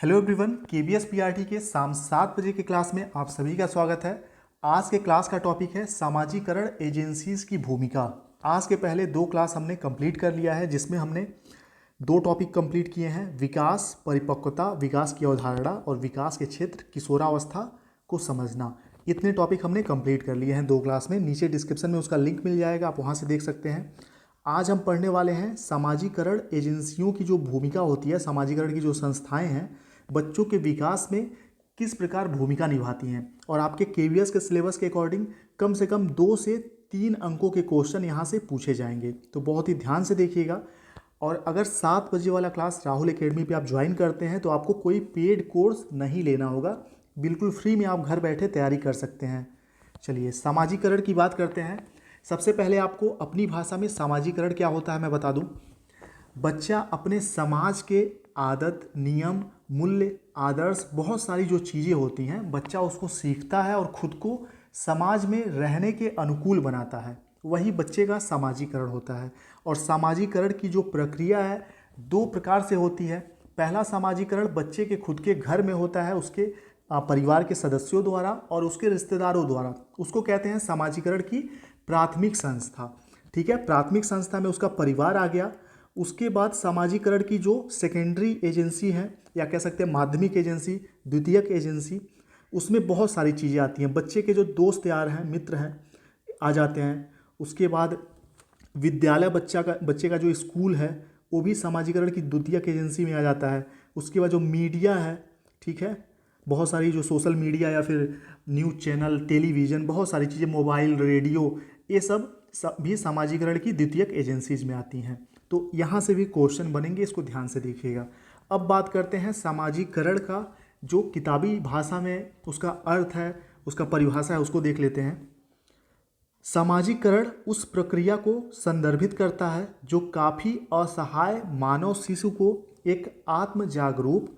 Hello everyone, KBS PRT के शाम 7 बजे के क्लास में आप सभी का स्वागत है। आज के क्लास का टॉपिक है सामाजिकरण एजेंसीज की भूमिका। आज के पहले 2 क्लास हमने कंप्लीट कर लिया है, जिसमें हमने 2 टॉपिक कंप्लीट किए हैं, विकास परिपक्वता, विकास की अवधारणा और विकास के क्षेत्र किशोरावस्था को समझना। इतने टॉपिक हमने कंप्लीट कर लिए हैं 2 क्लास में। नीचे डिस्क्रिप्शन में उसका लिंक मिल जाएगा, आप वहाँ से देख सकते हैं। आज हम पढ़ने वाले हैं सामाजिकरण एजेंसियों की जो भूमिका होती है, सामाजिकरण की जो संस्थाएं हैं बच्चों के विकास में किस प्रकार भूमिका निभाती हैं। और आपके केवीएस के सिलेबस के अकॉर्डिंग कम से कम 2 से 3 अंकों के क्वेश्चन यहाँ से पूछे जाएंगे, तो बहुत ही ध्यान से देखिएगा। और अगर 7 बजे वाला क्लास राहुल एकेडमी पे आप ज्वाइन करते हैं तो आपको कोई पेड कोर्स नहीं लेना होगा, बिल्कुल फ्री में आप घर बैठे तैयारी कर सकते हैं। चलिए सामाजिकरण की बात करते हैं। सबसे पहले आपको अपनी भाषा में सामाजिकरण क्या होता है मैं बता दूं। बच्चा अपने समाज के आदत, नियम, मूल्य, आदर्श, बहुत सारी जो चीज़ें होती हैं बच्चा उसको सीखता है और ख़ुद को समाज में रहने के अनुकूल बनाता है, वही बच्चे का सामाजिकरण होता है। और सामाजिकरण की जो प्रक्रिया है 2 प्रकार से होती है। पहला सामाजिकरण बच्चे के खुद के घर में होता है, उसके परिवार के सदस्यों द्वारा और उसके रिश्तेदारों द्वारा। उसको कहते हैं सामाजिकरण की प्राथमिक संस्था। ठीक है, प्राथमिक संस्था में उसका परिवार आ गया। उसके बाद सामाजिकरण की जो सेकेंडरी एजेंसी है, या कह सकते हैं माध्यमिक एजेंसी, द्वितीयक एजेंसी, उसमें बहुत सारी चीज़ें आती हैं। बच्चे के जो दोस्त यार हैं, मित्र हैं, आ जाते हैं। उसके बाद विद्यालय बच्चे का जो स्कूल है वो भी सामाजिकरण की द्वितीयक एजेंसी में आ जाता है। उसके बाद जो मीडिया है, ठीक है, बहुत सारी जो सोशल मीडिया या फिर न्यूज़ चैनल, टेलीविज़न, बहुत सारी चीज़ें, मोबाइल, रेडियो, ये सब भी सामाजिकरण की द्वितीयक एजेंसीज में आती हैं। तो यहाँ से भी क्वेश्चन बनेंगे, इसको ध्यान से देखिएगा। अब बात करते हैं सामाजिकरण का जो किताबी भाषा में उसका अर्थ है, उसका परिभाषा है, उसको देख लेते हैं। सामाजिकरण उस प्रक्रिया को संदर्भित करता है जो काफ़ी असहाय मानव शिशु को एक आत्म जागरूक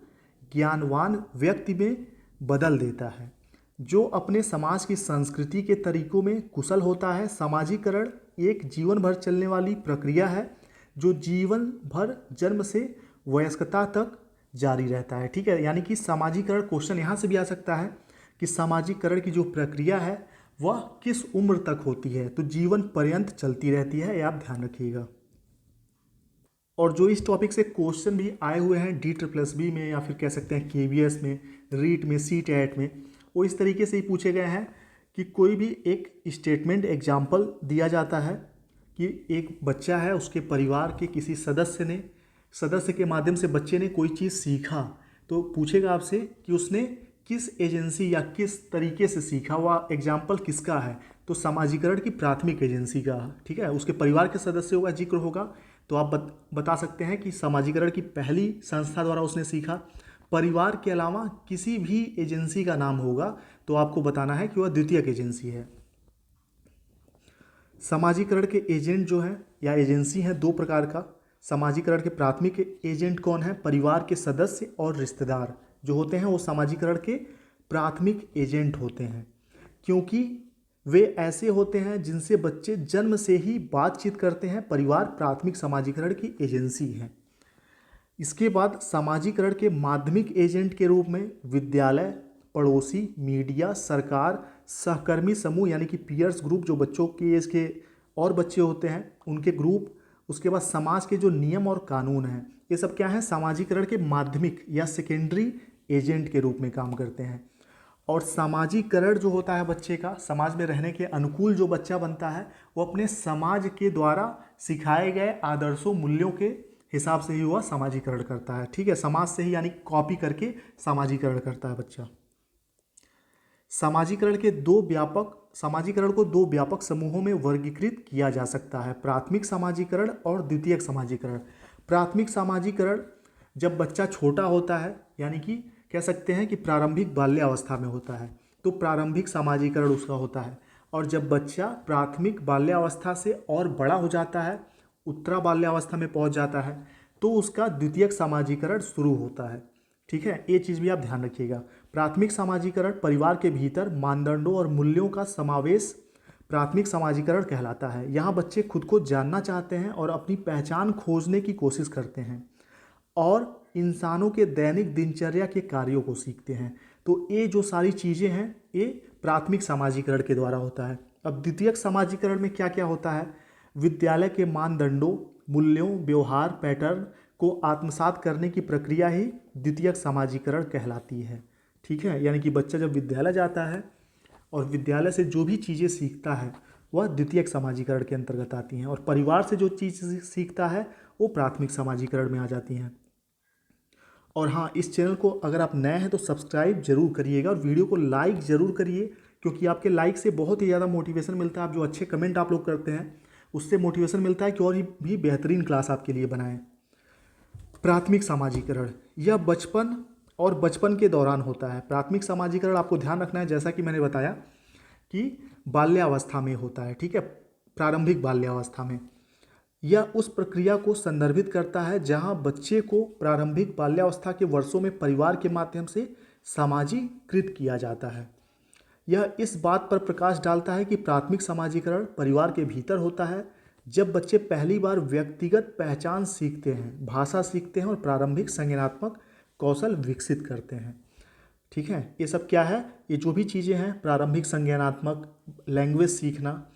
ज्ञानवान व्यक्ति में बदल देता है, जो अपने समाज की संस्कृति के तरीकों में कुशल होता है। सामाजिकरण एक जीवन भर चलने वाली प्रक्रिया है जो जीवन भर जन्म से वयस्कता तक जारी रहता है। ठीक है, यानी कि सामाजिकरण क्वेश्चन यहाँ से भी आ सकता है कि सामाजिकरण की जो प्रक्रिया है वह किस उम्र तक होती है, तो जीवन पर्यंत चलती रहती है, ये आप ध्यान रखिएगा। और जो इस टॉपिक से क्वेश्चन भी आए हुए हैं DSSB में, या फिर कह सकते हैं KVS में, रीट में, CTET में, वो इस तरीके से ही पूछे गए हैं कि कोई भी एक स्टेटमेंट एग्जाम्पल दिया जाता है कि एक बच्चा है, उसके परिवार के किसी सदस्य के माध्यम से बच्चे ने कोई चीज़ सीखा, तो पूछेगा आपसे कि उसने किस एजेंसी या किस तरीके से सीखा, वह एग्जाम्पल किसका है, तो सामाजिकरण की प्राथमिक एजेंसी का। ठीक है, उसके परिवार के सदस्यों का जिक्र होगा तो आप बता सकते हैं कि सामाजिकरण की पहली संस्था द्वारा उसने सीखा। परिवार के अलावा किसी भी एजेंसी का नाम होगा तो आपको बताना है कि वह द्वितीयक एजेंसी है। सामाजिकरण के एजेंट जो हैं या एजेंसी हैं 2 प्रकार का। सामाजिकरण के प्राथमिक एजेंट कौन है? परिवार के सदस्य और रिश्तेदार जो होते हैं वो सामाजिकरण के प्राथमिक एजेंट होते हैं, क्योंकि वे ऐसे होते हैं जिनसे बच्चे जन्म से ही बातचीत करते हैं। परिवार प्राथमिक सामाजिकरण की एजेंसी है। इसके बाद सामाजिकरण के माध्यमिक एजेंट के रूप में विद्यालय, पड़ोसी, मीडिया, सरकार, सहकर्मी समूह यानी कि पीयर्स ग्रुप, जो बच्चों के एज के और बच्चे होते हैं उनके ग्रुप, उसके बाद समाज के जो नियम और कानून हैं, ये सब क्या है? सामाजिकरण के माध्यमिक या सेकेंडरी एजेंट के रूप में काम करते हैं। और सामाजिकरण जो होता है बच्चे का, समाज में रहने के अनुकूल जो बच्चा बनता है वो अपने समाज के द्वारा सिखाए गए आदर्शों, मूल्यों के हिसाब से ही वह सामाजिकरण करता है। ठीक है, समाज से ही यानी कॉपी करके सामाजिकरण करता है बच्चा। सामाजिकरण को 2 व्यापक समूहों में वर्गीकृत किया जा सकता है, प्राथमिक सामाजिकरण और द्वितीयक सामाजिकरण। प्राथमिक सामाजिकरण जब बच्चा छोटा होता है, यानी कि कह सकते हैं कि प्रारंभिक बाल्यावस्था में होता है, तो प्रारंभिक सामाजिकरण उसका होता है। और जब बच्चा प्राथमिक बाल्यावस्था से और बड़ा हो जाता है, उत्तरा बाल्यावस्था में पहुंच जाता है, तो उसका द्वितीयक सामाजिकरण शुरू होता है। ठीक है, ये चीज़ भी आप ध्यान रखिएगा। प्राथमिक सामाजिकरण परिवार के भीतर मानदंडों और मूल्यों का समावेश प्राथमिक सामाजिकरण कहलाता है। यहाँ बच्चे खुद को जानना चाहते हैं और अपनी पहचान खोजने की कोशिश करते हैं, और इंसानों के दैनिक दिनचर्या के कार्यों को सीखते हैं। तो ये जो सारी चीज़ें हैं ये प्राथमिक सामाजिकरण के द्वारा होता है। अब द्वितीयक सामाजिकरण में क्या क्या होता है? विद्यालय के मानदंडों, मूल्यों, व्यवहार पैटर्न को आत्मसात करने की प्रक्रिया ही द्वितीयक सामाजिकरण कहलाती है। ठीक है, यानी कि बच्चा जब विद्यालय जाता है और विद्यालय से जो भी चीज़ें सीखता है वह द्वितीयक सामाजिकरण के अंतर्गत आती हैं, और परिवार से जो चीज़ सीखता है वो प्राथमिक सामाजिकरण में आ जाती हैं। और हाँ, इस चैनल को अगर आप नए हैं तो सब्सक्राइब जरूर करिएगा और वीडियो को लाइक ज़रूर करिए, क्योंकि आपके लाइक से बहुत ही ज़्यादा मोटिवेशन मिलता है। आप जो अच्छे कमेंट आप लोग करते हैं उससे मोटिवेशन मिलता है कि और भी बेहतरीन क्लास आपके लिए बनाएं। प्राथमिक सामाजिकरण यह बचपन के दौरान होता है। प्राथमिक सामाजिकरण आपको ध्यान रखना है, जैसा कि मैंने बताया कि बाल्यावस्था में होता है। ठीक है, प्रारंभिक बाल्यावस्था में यह उस प्रक्रिया को संदर्भित करता है जहां बच्चे को प्रारंभिक बाल्यावस्था के वर्षों में परिवार के माध्यम से सामाजिकृत किया जाता है। यह इस बात पर प्रकाश डालता है कि प्राथमिक सामाजिकरण परिवार के भीतर होता है, जब बच्चे पहली बार व्यक्तिगत पहचान सीखते हैं, भाषा सीखते हैं और प्रारंभिक संज्ञानात्मक कौशल विकसित करते हैं। ठीक है, ये सब क्या है? ये जो भी चीज़ें हैं, प्रारंभिक संज्ञानात्मक, लैंग्वेज सीखना,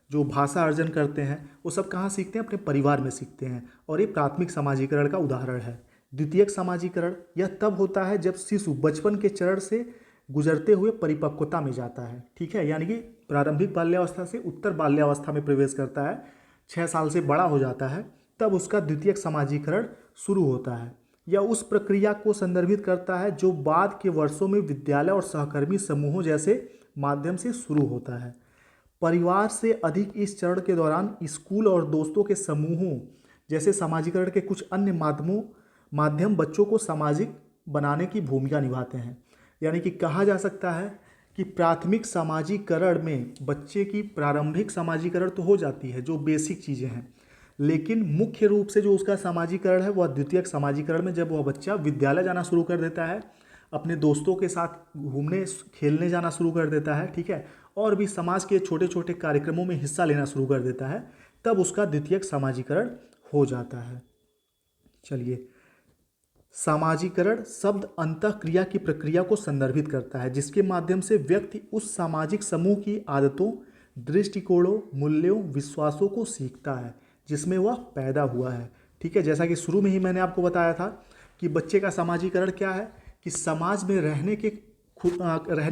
जो भाषा अर्जन करते हैं, वो सब कहाँ सीखते हैं? अपने परिवार में सीखते हैं, और ये प्राथमिक सामाजिकरण का उदाहरण है। द्वितीयक सामाजिकरण यह तब होता है जब शिशु बचपन के चरण से गुजरते हुए परिपक्वता में जाता है। ठीक है, यानी कि प्रारंभिक बाल्यावस्था से उत्तर बाल्यावस्था में प्रवेश करता है, 6 साल से बड़ा हो जाता है, तब उसका द्वितीयक सामाजिकरण शुरू होता है। यह उस प्रक्रिया को संदर्भित करता है जो बाद के वर्षों में विद्यालय और सहकर्मी समूहों जैसे माध्यम से शुरू होता है। परिवार से अधिक इस चरण के दौरान स्कूल और दोस्तों के समूहों जैसे सामाजिकरण के कुछ अन्य माध्यम बच्चों को सामाजिक बनाने की भूमिका निभाते हैं। यानी कि कहा जा सकता है कि प्राथमिक सामाजिकरण में बच्चे की प्रारंभिक सामाजिकरण तो हो जाती है, जो बेसिक चीज़ें हैं, लेकिन मुख्य रूप से जो उसका सामाजिकरण है वह द्वितीयक सामाजिकरण में, जब वह बच्चा विद्यालय जाना शुरू कर देता है, अपने दोस्तों के साथ घूमने खेलने जाना शुरू कर देता है। ठीक है, और भी समाज के छोटे छोटे कार्यक्रमों में हिस्सा लेना शुरू कर देता है, तब उसका द्वितीयक सामाजिकरण हो जाता है। चलिए, सामाजिकरण शब्द अंतःक्रिया की प्रक्रिया को संदर्भित करता है जिसके माध्यम से व्यक्ति उस सामाजिक समूह की आदतों, दृष्टिकोणों, मूल्यों, विश्वासों को सीखता है जिसमें वह पैदा हुआ है। ठीक है, जैसा कि शुरू में ही मैंने आपको बताया था कि बच्चे का सामाजिकरण क्या है, कि समाज में रहने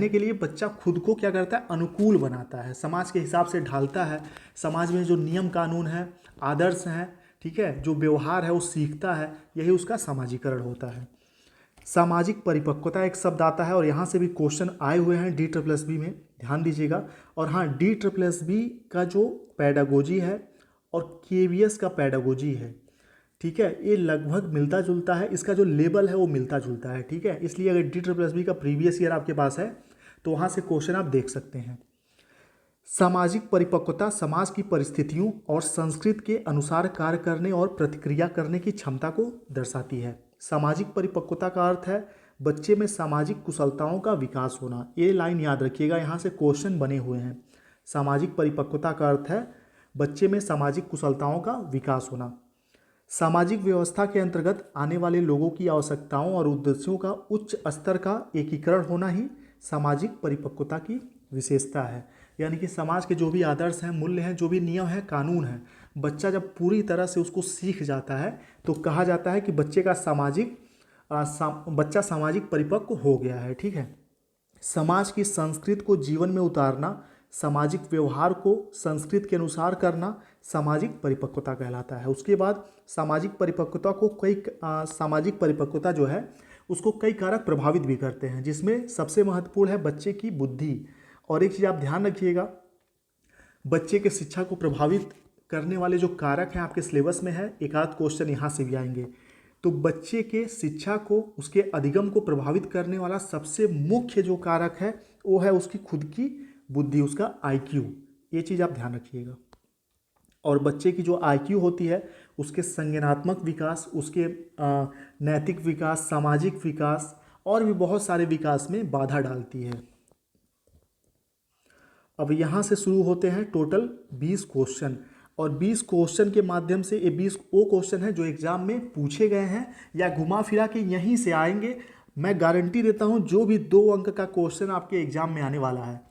के लिए बच्चा खुद को क्या करता है? अनुकूल बनाता है, समाज के हिसाब से ढालता है, समाज में जो नियम कानून है, आदर्श हैं, ठीक है, जो व्यवहार है वो सीखता है, यही उसका सामाजिकरण होता है। सामाजिक परिपक्वता एक शब्द आता है और यहाँ से भी क्वेश्चन आए हुए हैं DSSB में, ध्यान दीजिएगा। और हाँ, DSSB का जो पैडागोजी है और KVS का पैडागोजी है, ठीक है, ये लगभग मिलता जुलता है, इसका जो लेबल है वो मिलता जुलता है। ठीक है, इसलिए अगर DSSB का प्रीवियस ईयर आपके पास है तो वहाँ से क्वेश्चन आप देख सकते हैं। सामाजिक परिपक्वता समाज की परिस्थितियों और संस्कृति के अनुसार कार्य करने और प्रतिक्रिया करने की क्षमता को दर्शाती है। सामाजिक परिपक्वता का अर्थ है बच्चे में सामाजिक कुशलताओं का विकास होना। ये लाइन याद रखिएगा, यहाँ से क्वेश्चन बने हुए हैं। सामाजिक परिपक्वता का अर्थ है बच्चे में सामाजिक कुशलताओं का विकास होना। सामाजिक व्यवस्था के अंतर्गत आने वाले लोगों की आवश्यकताओं और उद्देश्यों का उच्च स्तर का एकीकरण होना ही सामाजिक परिपक्वता की विशेषता है। यानी कि समाज के जो भी आदर्श हैं, मूल्य हैं, जो भी नियम हैं, कानून हैं, बच्चा जब पूरी तरह से उसको सीख जाता है तो कहा जाता है कि बच्चा सामाजिक परिपक्व हो गया है। ठीक है, समाज की संस्कृति को जीवन में उतारना, सामाजिक व्यवहार को संस्कृति के अनुसार करना सामाजिक परिपक्वता कहलाता है। उसके बाद सामाजिक परिपक्वता जो है उसको कई कारक प्रभावित भी करते हैं, जिसमें सबसे महत्वपूर्ण है बच्चे की बुद्धि। और एक चीज़ आप ध्यान रखिएगा, बच्चे के शिक्षा को प्रभावित करने वाले जो कारक हैं आपके सिलेबस में है, एक आध क्वेश्चन यहाँ से भी आएंगे। तो बच्चे के शिक्षा को, उसके अधिगम को प्रभावित करने वाला सबसे मुख्य जो कारक है वो है उसकी खुद की बुद्धि, उसका IQ। ये चीज़ आप ध्यान रखिएगा। और बच्चे की जो IQ होती है उसके संज्ञानात्मक विकास, उसके नैतिक विकास, सामाजिक विकास और भी बहुत सारे विकास में बाधा डालती है। अब यहाँ से शुरू होते हैं टोटल 20 क्वेश्चन, और 20 क्वेश्चन के माध्यम से, ये 20 वो क्वेश्चन है जो एग्जाम में पूछे गए हैं या घुमा फिरा के यहीं से आएंगे। मैं गारंटी देता हूँ जो भी 2 अंक का क्वेश्चन आपके एग्जाम में आने वाला है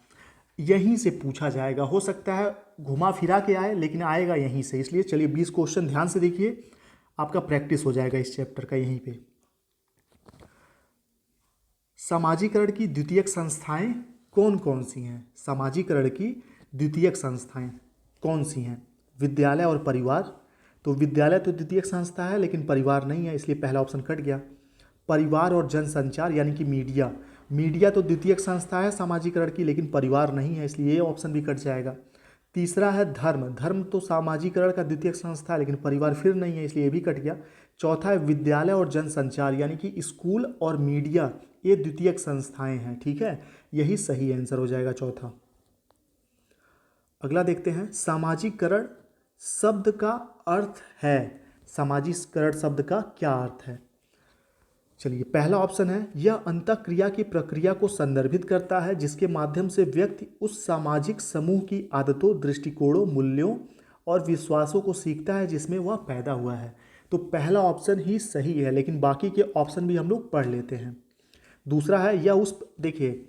यहीं से पूछा जाएगा। हो सकता है घुमा फिरा के आए लेकिन आएगा यहीं से। इसलिए चलिए 20 क्वेश्चन ध्यान से देखिए, आपका प्रैक्टिस हो जाएगा इस चैप्टर का यहीं पे। समाजीकरण की द्वितीयक संस्थाएं कौन कौन सी हैं? समाजीकरण की द्वितीयक संस्थाएं कौन सी हैं? विद्यालय और परिवार। तो विद्यालय तो द्वितीयक संस्था है लेकिन परिवार नहीं है, इसलिए पहला ऑप्शन कट गया। परिवार और जनसंचार यानी कि मीडिया, मीडिया तो द्वितीयक संस्था है समाजीकरण की लेकिन परिवार नहीं है, इसलिए ये ऑप्शन भी कट जाएगा। तीसरा है धर्म, धर्म तो समाजीकरण का द्वितीयक संस्था है लेकिन परिवार फिर नहीं है, इसलिए ये भी कट गया। चौथा है विद्यालय और जनसंचार यानी कि स्कूल और मीडिया, ये द्वितीयक संस्थाएं हैं। ठीक है, यही सही आंसर हो जाएगा चौथा। अगला देखते हैं, सामाजीकरण शब्द का अर्थ है। सामाजीकरण शब्द का क्या अर्थ है? चलिए, पहला ऑप्शन है यह अंतःक्रिया की प्रक्रिया को संदर्भित करता है जिसके माध्यम से व्यक्ति उस सामाजिक समूह की आदतों, दृष्टिकोणों, मूल्यों और विश्वासों को सीखता है जिसमें वह पैदा हुआ है। तो पहला ऑप्शन ही सही है, लेकिन बाकी के ऑप्शन भी हम लोग पढ़ लेते हैं। दूसरा है यह उस, देखिए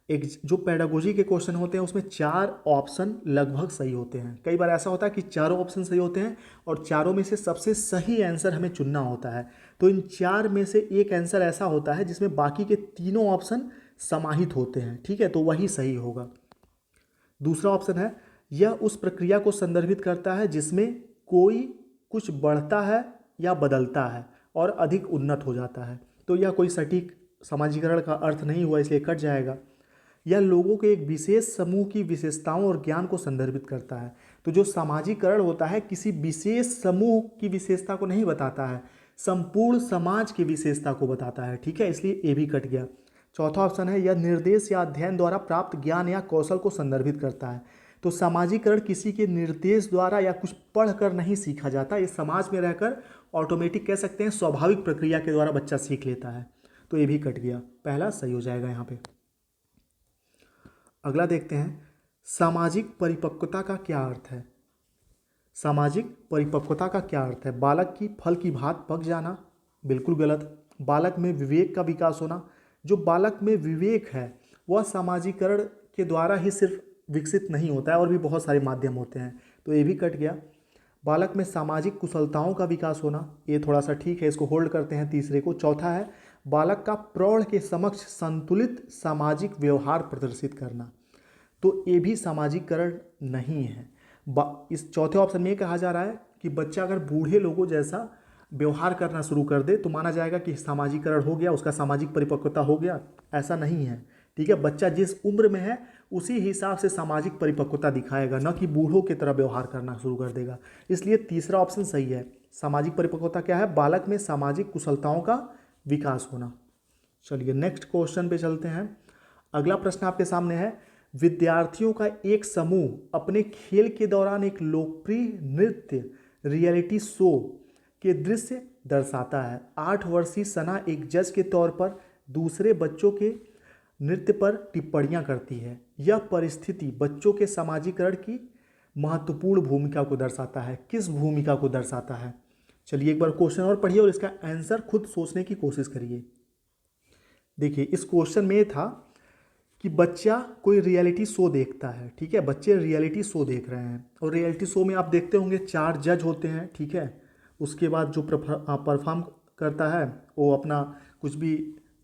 एक जो पेडागोजी के क्वेश्चन होते हैं उसमें 4 ऑप्शन लगभग सही होते हैं। कई बार ऐसा होता है कि चारों ऑप्शन सही होते हैं और चारों में से सबसे सही आंसर हमें चुनना होता है। तो इन 4 में से एक आंसर ऐसा होता है जिसमें बाकी के तीनों ऑप्शन समाहित होते हैं। ठीक है, तो वही सही होगा। दूसरा ऑप्शन है यह उस प्रक्रिया को संदर्भित करता है जिसमें कोई कुछ बढ़ता है या बदलता है और अधिक उन्नत हो जाता है। तो यह कोई सटीक समाजीकरण का अर्थ नहीं हुआ, इसलिए कट जाएगा। यह लोगों के एक विशेष समूह की विशेषताओं और ज्ञान को संदर्भित करता है। तो जो समाजीकरण होता है किसी विशेष समूह की विशेषता को नहीं बताता है, संपूर्ण समाज की विशेषता को बताता है। ठीक है, इसलिए ये भी कट गया। चौथा ऑप्शन है यह निर्देश या अध्ययन द्वारा प्राप्त ज्ञान या कौशल को संदर्भित करता है। तो समाजीकरण किसी के निर्देश द्वारा या कुछ पढ़कर नहीं सीखा जाता, ये समाज में रहकर ऑटोमेटिक कह सकते हैं स्वाभाविक प्रक्रिया के द्वारा बच्चा सीख लेता है। तो ये भी कट गया, पहला सही हो जाएगा यहाँ पे। अगला देखते हैं, सामाजिक परिपक्वता का क्या अर्थ है? सामाजिक परिपक्वता का क्या अर्थ है? बालक की फल की भांति पक जाना, बिल्कुल गलत। बालक में विवेक का विकास होना, जो बालक में विवेक है वह समाजीकरण के द्वारा ही सिर्फ विकसित नहीं होता है और भी बहुत सारे माध्यम होते हैं, तो ये भी कट गया। बालक में सामाजिक कुशलताओं का विकास होना, ये थोड़ा सा ठीक है, इसको होल्ड करते हैं तीसरे को। चौथा है बालक का प्रौढ़ के समक्ष संतुलित सामाजिक व्यवहार प्रदर्शित करना, तो ये भी सामाजिकरण नहीं है। इस चौथे ऑप्शन में ये कहा जा रहा है कि बच्चा अगर बूढ़े लोगों जैसा व्यवहार करना शुरू कर दे तो माना जाएगा कि सामाजिकरण हो गया, उसका सामाजिक परिपक्वता हो गया। ऐसा नहीं है। ठीक है, बच्चा जिस उम्र में है उसी हिसाब से सामाजिक परिपक्वता दिखाएगा, न कि बूढ़ों की तरह व्यवहार करना शुरू कर देगा। इसलिए तीसरा ऑप्शन सही है। सामाजिक परिपक्वता क्या है? बालक में सामाजिक कुशलताओं का विकास होना। चलिए नेक्स्ट क्वेश्चन पे चलते हैं। अगला प्रश्न आपके सामने है, विद्यार्थियों का एक समूह अपने खेल के दौरान एक लोकप्रिय नृत्य रियलिटी शो के दृश्य दर्शाता है। 8 वर्षीय सना एक जज के तौर पर दूसरे बच्चों के नृत्य पर टिप्पणियां करती है। यह परिस्थिति बच्चों के समाजीकरण की महत्वपूर्ण भूमिका को दर्शाता है। किस भूमिका को दर्शाता है? चलिए एक बार क्वेश्चन और पढ़िए और इसका आंसर खुद सोचने की कोशिश करिए। देखिए इस क्वेश्चन में ये था कि बच्चा कोई रियलिटी शो देखता है। ठीक है, बच्चे रियलिटी शो देख रहे हैं और रियलिटी शो में आप देखते होंगे 4 जज होते हैं। ठीक है, उसके बाद जो परफॉर्म करता है वो अपना कुछ भी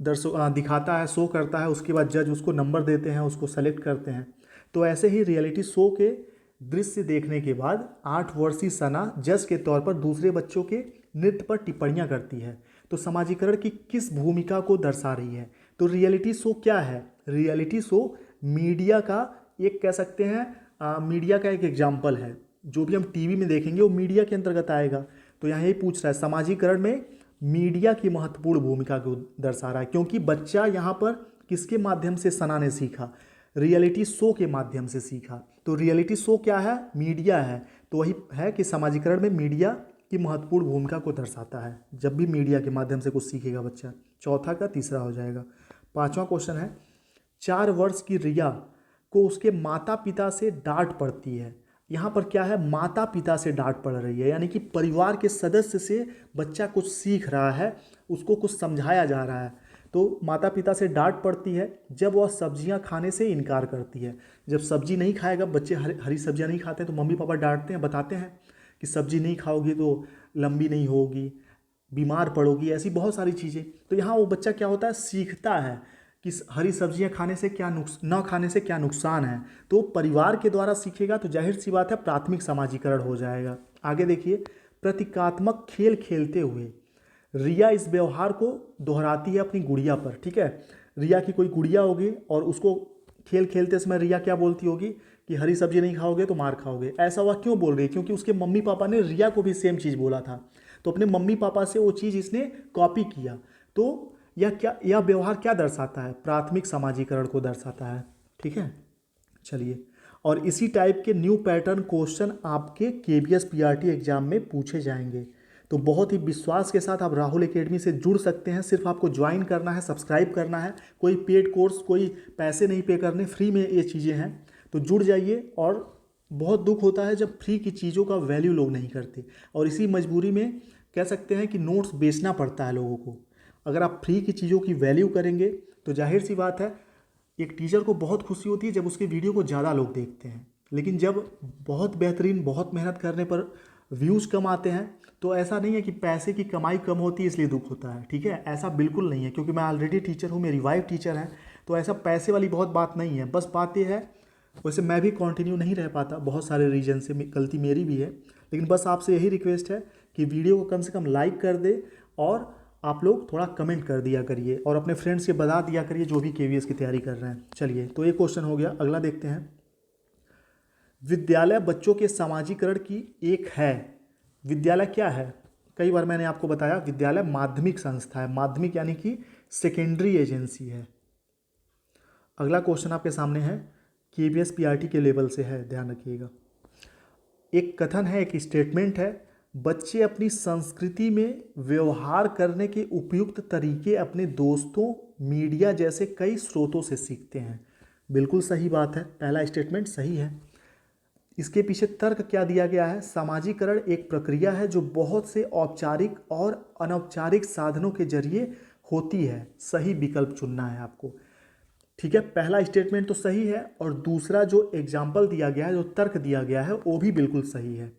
दिखाता है, शो करता है, उसके बाद जज उसको नंबर देते हैं, उसको सेलेक्ट करते हैं। तो ऐसे ही रियलिटी शो के दृश्य देखने के बाद 8 वर्षीय सना जज के तौर पर दूसरे बच्चों के नृत्य पर टिप्पणियां करती है। तो समाजीकरण की किस भूमिका को दर्शा रही है? तो रियलिटी शो क्या है? रियलिटी शो मीडिया का एक कह सकते हैं मीडिया का एक एग्जाम्पल है। जो भी हम टीवी में देखेंगे वो मीडिया के अंतर्गत आएगा। तो यहाँ ये पूछ रहा है समाजीकरण में मीडिया की महत्वपूर्ण भूमिका को दर्शा रहा है, क्योंकि बच्चा यहाँ पर किसके माध्यम से सना ने सीखा? रियलिटी शो के माध्यम से सीखा। तो रियलिटी शो क्या है? मीडिया है। तो वही है कि समाजीकरण में मीडिया की महत्वपूर्ण भूमिका को दर्शाता है, जब भी मीडिया के माध्यम से कुछ सीखेगा बच्चा। चौथा का तीसरा हो जाएगा। 5वां क्वेश्चन है, 4 वर्ष की रिया को उसके माता पिता से डांट पड़ती है। यहाँ पर क्या है, माता पिता से डांट पड़ रही है, यानी कि परिवार के सदस्य से बच्चा कुछ सीख रहा है, उसको कुछ समझाया जा रहा है। तो माता पिता से डांट पड़ती है जब वह सब्जियां खाने से इनकार करती है। जब सब्जी नहीं खाएगा, बच्चे हरी सब्जियां नहीं खाते तो मम्मी पापा डांटते हैं, बताते हैं कि सब्जी नहीं खाओगी तो लंबी नहीं होगी, बीमार पड़ोगी, ऐसी बहुत सारी चीज़ें। तो यहाँ वो बच्चा क्या होता है, सीखता है कि हरी सब्जियां खाने से क्या न खाने से क्या नुकसान है। तो परिवार के द्वारा सीखेगा तो जाहिर सी बात है प्राथमिक समाजीकरण हो जाएगा। आगे देखिए, प्रतीकात्मक खेल खेलते हुए रिया इस व्यवहार को दोहराती है अपनी गुड़िया पर। ठीक है, रिया की कोई गुड़िया होगी और उसको खेल खेलते समय रिया क्या बोलती होगी कि हरी सब्जी नहीं खाओगे तो मार खाओगे। ऐसा वह क्यों बोल रही है, क्योंकि उसके मम्मी पापा ने रिया को भी सेम चीज़ बोला था, तो अपने मम्मी पापा से वो चीज़ इसने कॉपी किया। तो यह व्यवहार क्या दर्शाता है, प्राथमिक समाजीकरण को दर्शाता है। ठीक है, चलिए, और इसी टाइप के न्यू पैटर्न क्वेश्चन आपके केबीएस पीआरटी एग्जाम में पूछे जाएंगे। तो बहुत ही विश्वास के साथ आप राहुल एकेडमी से जुड़ सकते हैं। सिर्फ आपको ज्वाइन करना है, सब्सक्राइब करना है, कोई पेड कोर्स, कोई पैसे नहीं पे करने, फ्री में ये चीज़ें हैं। तो जुड़ जाइए। और बहुत दुख होता है जब फ्री की चीज़ों का वैल्यू लोग नहीं करते, और इसी मजबूरी में कह सकते हैं कि नोट्स बेचना पड़ता है लोगों को। अगर आप फ्री की चीज़ों की वैल्यू करेंगे तो जाहिर सी बात है एक टीचर को बहुत खुशी होती है जब उसके वीडियो को ज़्यादा लोग देखते हैं। लेकिन जब बहुत बेहतरीन, बहुत मेहनत करने पर व्यूज़ कम आते हैं तो ऐसा नहीं है कि पैसे की कमाई कम होती है इसलिए दुख होता है। ठीक है, ऐसा बिल्कुल नहीं है, क्योंकि मैं ऑलरेडी टीचर हूँ, मेरी वाइफ टीचर है, तो ऐसा पैसे वाली बहुत बात नहीं है। बस बात यह है, वैसे मैं भी कंटिन्यू नहीं रह पाता, बहुत सारे रीजन से गलती मेरी भी है, लेकिन बस आपसे यही रिक्वेस्ट है कि वीडियो को कम से कम लाइक कर दे और आप लोग थोड़ा कमेंट कर दिया करिए और अपने फ्रेंड्स से बता दिया करिए जो भी केवीएस की तैयारी कर रहे हैं। चलिए, तो एक क्वेश्चन हो गया, अगला देखते हैं। विद्यालय बच्चों के समाजीकरण की एक है। विद्यालय क्या है, कई बार मैंने आपको बताया, विद्यालय माध्यमिक संस्था है। माध्यमिक यानी कि सेकेंडरी एजेंसी है। अगला क्वेश्चन आपके सामने है, केबीएस पीआरटी के लेवल से है, ध्यान रखिएगा। एक कथन है, एक स्टेटमेंट है, बच्चे अपनी संस्कृति में व्यवहार करने के उपयुक्त तरीके अपने दोस्तों, मीडिया जैसे कई स्रोतों से सीखते हैं। बिल्कुल सही बात है, पहला स्टेटमेंट सही है। इसके पीछे तर्क क्या दिया गया है, समाजीकरण एक प्रक्रिया है जो बहुत से औपचारिक और अनौपचारिक साधनों के जरिए होती है। सही विकल्प चुनना है आपको। ठीक है, पहला स्टेटमेंट तो सही है, और दूसरा जो एग्जाम्पल दिया गया है, जो तर्क दिया गया है, वो भी बिल्कुल सही है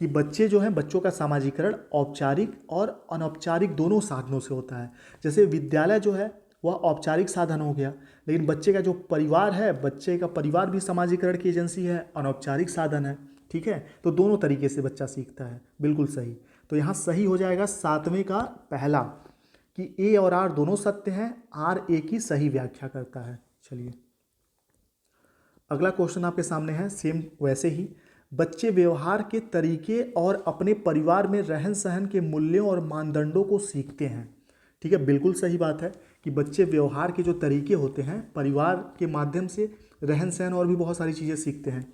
कि बच्चे जो हैं, बच्चों का समाजीकरण औपचारिक और अनौपचारिक दोनों साधनों से होता है। जैसे विद्यालय जो है वह औपचारिक साधन हो गया, लेकिन बच्चे का जो परिवार है, बच्चे का परिवार भी समाजीकरण की एजेंसी है, अनौपचारिक साधन है। ठीक है, तो दोनों तरीके से बच्चा सीखता है, बिल्कुल सही। तो यहाँ सही हो जाएगा सातवें का पहला, कि ए और आर दोनों सत्य हैं, आर ए की सही व्याख्या करता है। चलिए, अगला क्वेश्चन आपके सामने है, सेम वैसे ही, बच्चे व्यवहार के तरीके और अपने परिवार में रहन सहन के मूल्यों और मानदंडों को सीखते हैं। ठीक है, बिल्कुल सही बात है कि बच्चे व्यवहार के जो तरीके होते हैं, परिवार के माध्यम से रहन सहन और भी बहुत सारी चीज़ें सीखते हैं।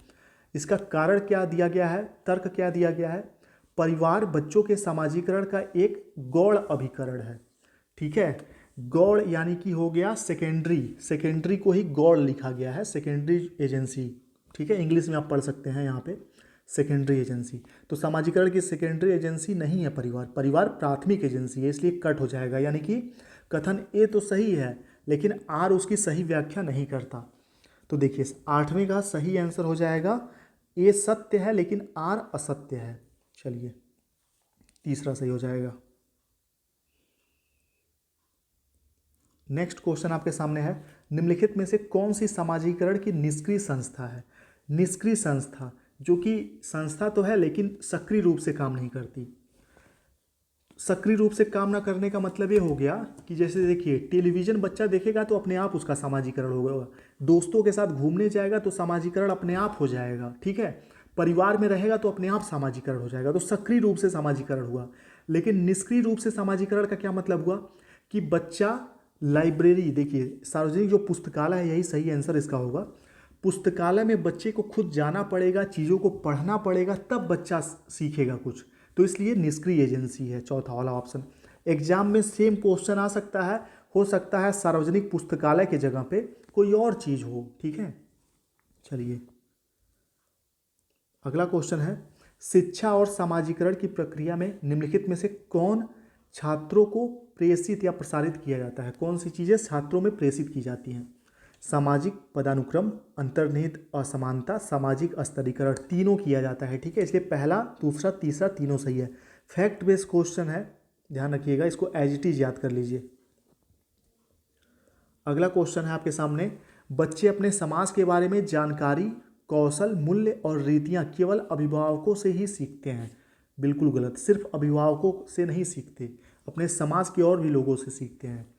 इसका कारण क्या दिया गया है, तर्क क्या दिया गया है, परिवार बच्चों के समाजीकरण का एक गौण अभिकरण है। ठीक है, गौड़ यानी कि हो गया सेकेंडरी, सेकेंडरी को ही गौड़ लिखा गया है, सेकेंडरी एजेंसी। ठीक है, इंग्लिश में आप पढ़ सकते हैं यहाँ पे सेकेंडरी एजेंसी। तो समाजीकरण की सेकेंडरी एजेंसी नहीं है परिवार, परिवार प्राथमिक एजेंसी है, इसलिए कट हो जाएगा। यानी कि कथन ए तो सही है, लेकिन आर उसकी सही व्याख्या नहीं करता। तो देखिए, आठवें का सही आंसर हो जाएगा, ए सत्य है लेकिन आर असत्य है। चलिए, तीसरा सही हो जाएगा। नेक्स्ट क्वेश्चन आपके सामने है, निम्नलिखित में से कौन सी समाजीकरण की निष्क्रिय संस्था है। निष्क्रिय संस्था, जो कि संस्था तो है लेकिन सक्रिय रूप से काम नहीं करती। सक्रिय रूप से काम ना करने का मतलब ये हो गया कि जैसे देखिए, टेलीविज़न बच्चा देखेगा तो अपने आप उसका समाजीकरण होगा, दोस्तों के साथ घूमने जाएगा तो समाजीकरण अपने आप हो जाएगा। ठीक है, परिवार में रहेगा तो अपने आप समाजीकरण हो जाएगा, तो सक्रिय रूप से समाजीकरण हुआ। लेकिन निष्क्रिय रूप से समाजीकरण का क्या मतलब हुआ कि बच्चा लाइब्रेरी, देखिए सार्वजनिक जो पुस्तकालय है, यही सही आंसर इसका होगा। पुस्तकालय में बच्चे को खुद जाना पड़ेगा, चीज़ों को पढ़ना पड़ेगा, तब बच्चा सीखेगा कुछ, तो इसलिए निष्क्रिय एजेंसी है, चौथा वाला ऑप्शन। एग्जाम में सेम क्वेश्चन आ सकता है, हो सकता है सार्वजनिक पुस्तकालय के जगह पे कोई और चीज़ हो। ठीक है, चलिए, अगला क्वेश्चन है, शिक्षा और समाजीकरण की प्रक्रिया में निम्नलिखित में से कौन छात्रों को प्रेषित या प्रसारित किया जाता है? कौन सी चीज़ें छात्रों में प्रेषित की जाती हैं? सामाजिक पदानुक्रम, अंतर्निहित असमानता, सामाजिक स्तरीकरण, तीनों किया जाता है। ठीक है, इसलिए पहला, दूसरा, तीसरा तीनों सही है। फैक्ट बेस्ड क्वेश्चन है, ध्यान रखिएगा, इसको एज इट इज याद कर लीजिए। अगला क्वेश्चन है आपके सामने, बच्चे अपने समाज के बारे में जानकारी, कौशल, मूल्य और रीतियां केवल अभिभावकों से ही सीखते हैं। बिल्कुल गलत, सिर्फ अभिभावकों से नहीं सीखते, अपने समाज के और भी लोगों से सीखते हैं।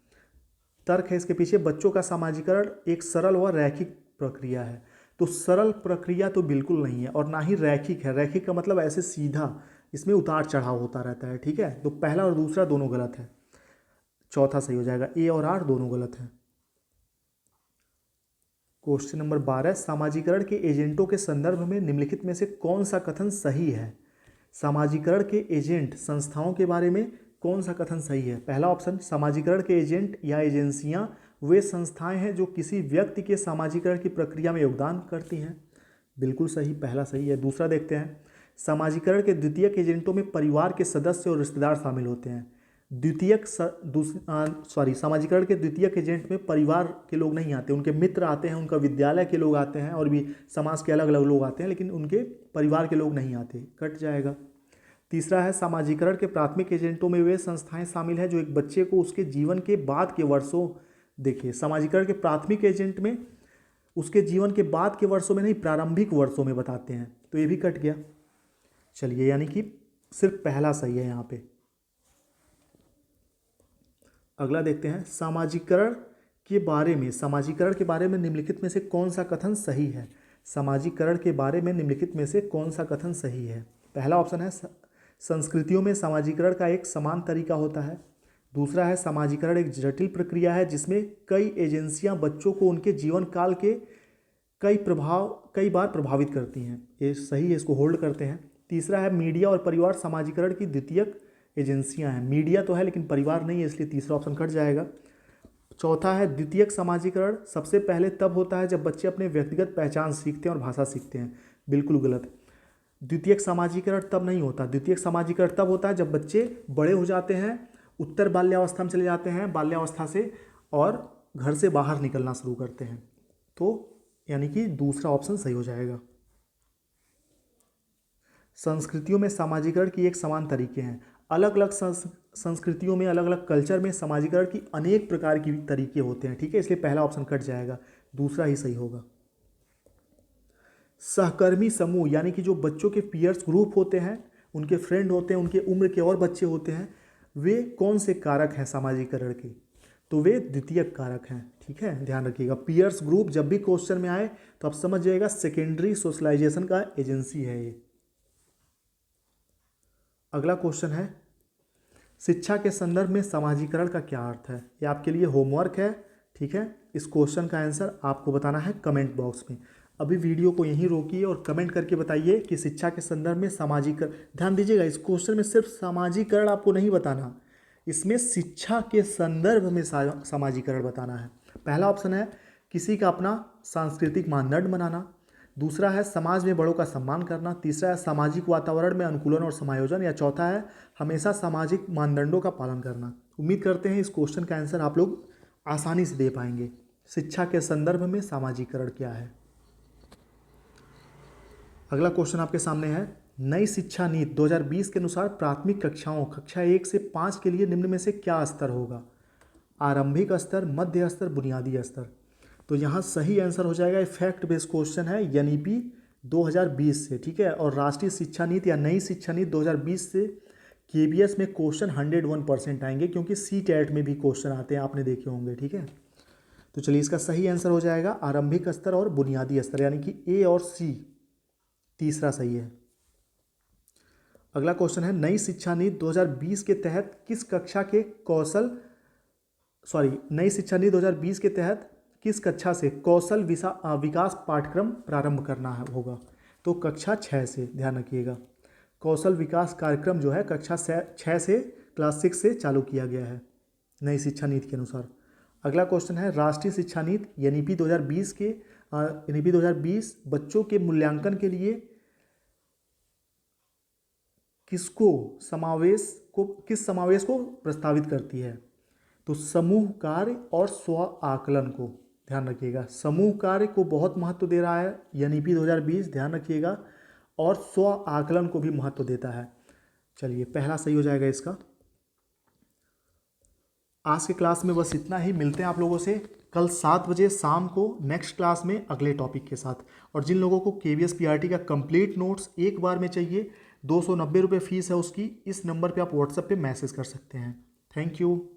तर्क है इसके पीछे, बच्चों का समाजीकरण एक सरल व रैखिक प्रक्रिया है। तो सरल प्रक्रिया तो बिल्कुल नहीं है और ना ही रैखिक है। रैखिक का मतलब ऐसे सीधा, इसमें उतार चढ़ाव होता रहता है। ठीक है, तो पहला और दूसरा दोनों गलत है, चौथा सही हो जाएगा। ए और आर दोनों गलत हैं। क्वेश्चन नंबर 12, समाजीकरण के एजेंटों के संदर्भ में निम्नलिखित में से कौन सा कथन सही है? समाजीकरण के एजेंट, संस्थाओं के बारे में कौन सा कथन सही है? पहला ऑप्शन, समाजीकरण के एजेंट या एजेंसियां वे संस्थाएं हैं जो किसी व्यक्ति के समाजीकरण की प्रक्रिया में योगदान करती हैं। बिल्कुल सही, पहला सही है। दूसरा देखते हैं, समाजीकरण के द्वितीयक एजेंटों में परिवार के सदस्य और रिश्तेदार शामिल होते हैं। समाजीकरण के द्वितीयक एजेंट में परिवार के लोग नहीं आते, उनके मित्र आते हैं, उनका विद्यालय के लोग आते हैं और भी समाज के अलग अलग लोग आते हैं, लेकिन उनके परिवार के लोग नहीं आते, कट जाएगा। तीसरा है, समाजीकरण के प्राथमिक एजेंटों में वे संस्थाएं शामिल हैं जो एक बच्चे को उसके जीवन के बाद के वर्षों, देखिए समाजीकरण के प्राथमिक एजेंट में उसके जीवन के बाद के वर्षों में नहीं, प्रारंभिक वर्षों में बताते हैं, तो ये भी कट गया। चलिए, यानी कि सिर्फ पहला सही है यहाँ पे। अगला देखते हैं, समाजीकरण के बारे में निम्नलिखित में से कौन सा कथन सही है? समाजीकरण के बारे में निम्नलिखित में से कौन सा कथन सही है? पहला ऑप्शन है, संस्कृतियों में समाजीकरण का एक समान तरीका होता है। दूसरा है, समाजीकरण एक जटिल प्रक्रिया है जिसमें कई एजेंसियां बच्चों को उनके जीवन काल के कई बार प्रभावित करती हैं। ये सही है, इसको होल्ड करते हैं। तीसरा है, मीडिया और परिवार समाजीकरण की द्वितीयक एजेंसियां हैं। मीडिया तो है लेकिन परिवार नहीं है, इसलिए तीसरा ऑप्शन कट जाएगा। चौथा है, द्वितीयक समाजीकरण सबसे पहले तब होता है जब बच्चे अपने व्यक्तिगत पहचान सीखते हैं और भाषा सीखते हैं। बिल्कुल गलत, द्वितीयक समाजीकरण तब नहीं होता। द्वितीयक समाजीकरण तब होता है जब बच्चे बड़े हो जाते हैं, उत्तर बाल्यावस्था में चले जाते हैं, बाल्यावस्था से, और घर से बाहर निकलना शुरू करते हैं। तो यानी कि दूसरा ऑप्शन सही हो जाएगा। संस्कृतियों में समाजीकरण की एक समान तरीके हैं। अलग अलग संस्कृतियों में, अलग अलग कल्चर में समाजीकरण की अनेक प्रकार की तरीके होते हैं। ठीक है, इसलिए पहला ऑप्शन कट जाएगा, दूसरा ही सही होगा। सहकर्मी समूह, यानी कि जो बच्चों के पीयर्स ग्रुप होते हैं, उनके फ्रेंड होते हैं, उनके उम्र के और बच्चे होते हैं, वे कौन से कारक हैं समाजीकरण के? तो वे द्वितीयक कारक हैं। ठीक है, ध्यान रखिएगा, पीयर्स ग्रुप जब भी क्वेश्चन में आए तो आप समझ जाइएगा सेकेंडरी सोशलाइजेशन का एजेंसी है ये। अगला क्वेश्चन है, शिक्षा के संदर्भ में समाजीकरण का क्या अर्थ है? ये आपके लिए होमवर्क है। ठीक है, इस क्वेश्चन का आंसर आपको बताना है कमेंट बॉक्स में। अभी वीडियो को यहीं रोकिए और कमेंट करके बताइए कि शिक्षा के संदर्भ में समाजीकरण, ध्यान दीजिएगा, इस क्वेश्चन में सिर्फ समाजीकरण आपको नहीं बताना, इसमें शिक्षा के संदर्भ में समाजीकरण बताना है। पहला ऑप्शन है, किसी का अपना सांस्कृतिक मानदंड बनाना। दूसरा है, समाज में बड़ों का सम्मान करना। तीसरा है, सामाजिक वातावरण में अनुकूलन और समायोजन। या चौथा है, हमेशा सामाजिक मानदंडों का पालन करना। उम्मीद करते हैं इस क्वेश्चन का आंसर आप लोग आसानी से दे पाएंगे। शिक्षा के संदर्भ में समाजीकरण क्या है? अगला क्वेश्चन आपके सामने है, नई शिक्षा नीति 2020 के अनुसार प्राथमिक कक्षाओं कक्षा 1 से 5 के लिए निम्न में से क्या स्तर होगा? आरंभिक स्तर, मध्य स्तर, बुनियादी स्तर। तो यहाँ सही आंसर हो जाएगा, फैक्ट बेस्ड क्वेश्चन है, एनईपी 2020 से। ठीक है, और राष्ट्रीय शिक्षा नीति या नई शिक्षा नीति 2020 से केबीएस में क्वेश्चन 101% आएंगे, क्योंकि सीटेट में भी क्वेश्चन आते हैं, आपने देखे होंगे। ठीक है, तो चलिए इसका सही आंसर हो जाएगा आरंभिक स्तर और बुनियादी स्तर, यानी कि ए और सी, तीसरा सही है। अगला क्वेश्चन है, नई शिक्षा नीति 2020 के तहत किस कक्षा के नई शिक्षा नीति 2020 के तहत किस कक्षा से कौशल विकास पाठ्यक्रम प्रारंभ करना होगा? तो कक्षा 6 से, ध्यान रखिएगा, कौशल विकास कार्यक्रम जो है कक्षा 6 से, क्लास 6 से चालू किया गया है नई शिक्षा नीति के अनुसार। अगला क्वेश्चन है, राष्ट्रीय शिक्षा नीति एनईपी 2020 बच्चों के मूल्यांकन के लिए किस समावेश को प्रस्तावित करती है? तो समूह कार्य और स्व आकलन को ध्यान रखिएगा। समूह कार्य को बहुत महत्व दे रहा है एनईपी 2020, ध्यान रखिएगा, और स्व आकलन को भी महत्व देता है। चलिए, पहला सही हो जाएगा इसका। आज के क्लास में बस इतना ही। मिलते हैं आप लोगों से कल 7 बजे शाम को नेक्स्ट क्लास में अगले टॉपिक के साथ। और जिन लोगों को KVS PRT का कंप्लीट नोट्स एक बार में चाहिए, 290 रुपये फीस है उसकी। इस नंबर पे आप व्हाट्सएप पे मैसेज कर सकते हैं। Thank you.